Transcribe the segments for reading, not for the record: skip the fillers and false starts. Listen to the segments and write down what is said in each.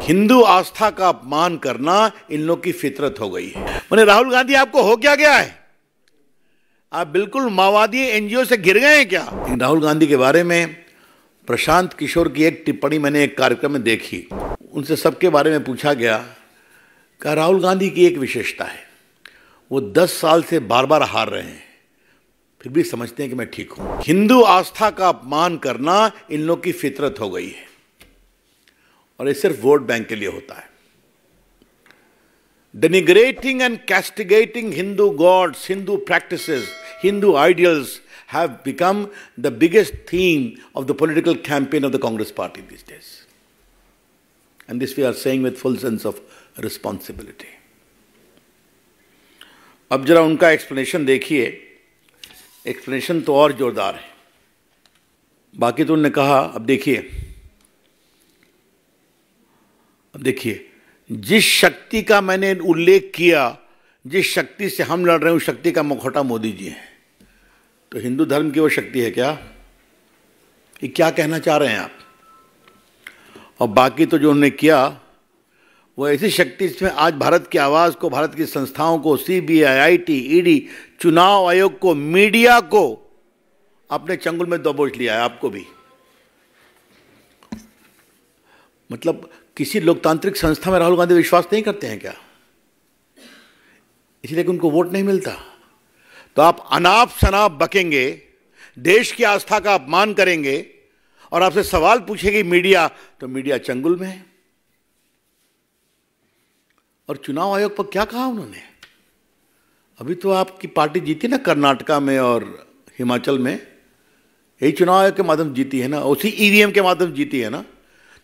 हिंदू आस्था का अपमान करना इन लोग की फितरत हो गई है। मैंने राहुल गांधी आपको हो क्या गया है? आप बिल्कुल माओवादी एनजीओ से गिर गए हैं क्या? राहुल गांधी के बारे में प्रशांत किशोर की एक टिप्पणी मैंने एक कार्यक्रम में देखी। उनसे सबके बारे में पूछा गया कि राहुल गांधी की एक विशेषता है, वो 10 साल से बार बार हार रहे हैं, फिर भी समझते हैं कि मैं ठीक हूं। हिंदू आस्था का अपमान करना इन लोग की फितरत हो गई है और ये सिर्फ वोट बैंक के लिए होता है। Denigrating and castigating Hindu gods, Hindu practices, Hindu ideals have become the biggest theme of the political campaign of the Congress party these days. And this we are saying with full sense of responsibility. अब जरा उनका explanation देखिए। Explanation तो और जोरदार है। बाकी तो उन्होंने कहा, अब देखिए जिस शक्ति का मैंने उल्लेख किया, जिस शक्ति से हम लड़ रहे हैं, उस शक्ति का मुखौटा मोदी जी हैं। तो हिंदू धर्म की वो शक्ति है क्या? ये क्या कहना चाह रहे हैं आप? और बाकी तो जो उन्होंने किया वो ऐसी शक्ति जिसमें आज भारत की आवाज़ को, भारत की संस्थाओं को, सीबीआई, आईटी, ईडी, चुनाव आयोग को, मीडिया को अपने चंगुल में दबोच लिया है, आपको भी। मतलब किसी लोकतांत्रिक संस्था में राहुल गांधी विश्वास नहीं करते हैं क्या? इसलिए कि उनको वोट नहीं मिलता। तो आप अनाप शनाप बकेंगे, देश की आस्था का अपमान करेंगे और आपसे सवाल पूछेगी मीडिया, तो मीडिया चंगुल में है। और चुनाव आयोग पर क्या कहा उन्होंने? अभी तो आपकी पार्टी जीती ना कर्नाटका में और हिमाचल में, यही चुनाव आयोग के माध्यम जीती है ना, उसी ईवीएम के माध्यम जीती है ना।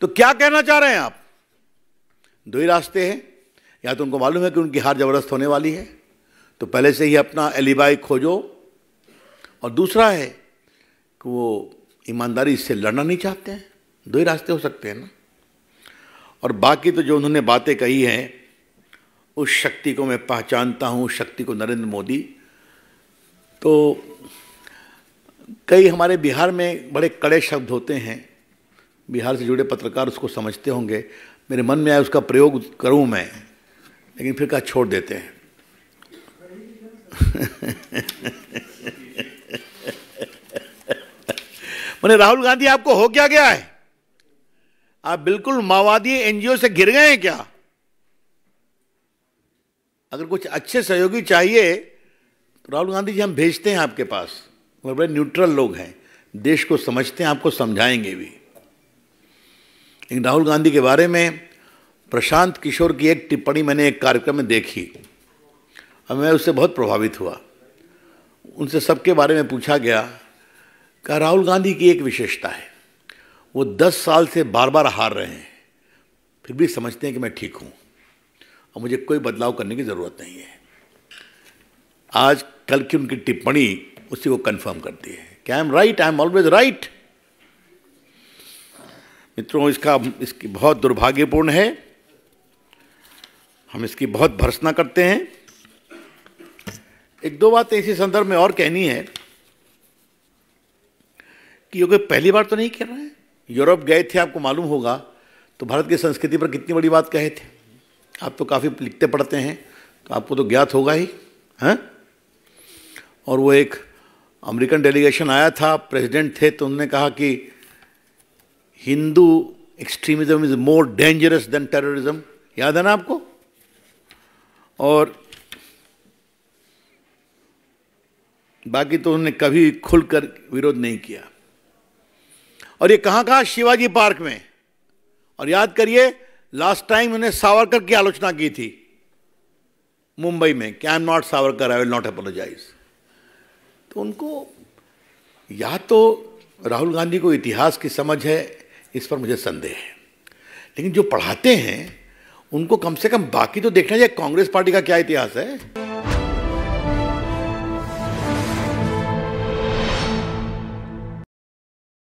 तो क्या कहना चाह रहे हैं आप? दो ही रास्ते हैं, या तो उनको मालूम है कि उनकी हार जबरदस्त होने वाली है तो पहले से ही अपना एलिबाई खोजो, और दूसरा है कि वो ईमानदारी से लड़ना नहीं चाहते हैं। दो ही रास्ते हो सकते हैं ना। और बाकी तो जो उन्होंने बातें कही हैं, उस शक्ति को मैं पहचानता हूँ, उस शक्ति को नरेंद्र मोदी। तो कई हमारे बिहार में बड़े कड़े शब्द होते हैं, बिहार से जुड़े पत्रकार उसको समझते होंगे। मेरे मन में आया उसका प्रयोग करूं मैं, लेकिन फिर कहा छोड़ देते हैं। मैंने राहुल गांधी आपको हो क्या गया है? आप बिल्कुल माओवादी एनजीओ से गिर गए हैं क्या? अगर कुछ अच्छे सहयोगी चाहिए तो राहुल गांधी जी हम भेजते हैं आपके पास। वो बड़े न्यूट्रल लोग हैं, देश को समझते हैं, आपको समझाएंगे भी। लेकिन राहुल गांधी के बारे में प्रशांत किशोर की एक टिप्पणी मैंने एक कार्यक्रम में देखी और मैं उससे बहुत प्रभावित हुआ। उनसे सबके बारे में पूछा गया कि राहुल गांधी की एक विशेषता है, वो 10 साल से बार बार हार रहे हैं, फिर भी समझते हैं कि मैं ठीक हूँ और मुझे कोई बदलाव करने की ज़रूरत नहीं है। आज कल की उनकी टिप्पणी उसी को कंफर्म करती है कि I M right, I am always right. मित्रों, इसकी बहुत दुर्भाग्यपूर्ण है, हम इसकी बहुत भर्त्सना करते हैं। एक दो बातें इसी संदर्भ में और कहनी है कि ये कोई पहली बार तो नहीं कह रहे हैं। यूरोप गए थे, आपको मालूम होगा, तो भारत की संस्कृति पर कितनी बड़ी बात कहे थे। आप तो काफ़ी लिखते पढ़ते हैं तो आपको तो ज्ञात होगा ही, हैं? और वो एक अमेरिकन डेलीगेशन आया था, प्रेसिडेंट थे, तो उन्होंने कहा कि Hindu extremism is more dangerous than terrorism. याद है ना आपको? और बाकी तो उन्होंने कभी खुलकर विरोध नहीं किया। और ये कहाँ कहाँ? शिवाजी पार्क में। और याद करिए, लास्ट टाइम उन्होंने सावरकर की आलोचना की थी मुंबई में कि I am not Savarkar, I will not apologise. तो उनको या तो राहुल गांधी को इतिहास की समझ है, इस पर मुझे संदेह है, लेकिन जो पढ़ाते हैं उनको कम से कम बाकी तो देखना चाहिए कांग्रेस पार्टी का क्या इतिहास है।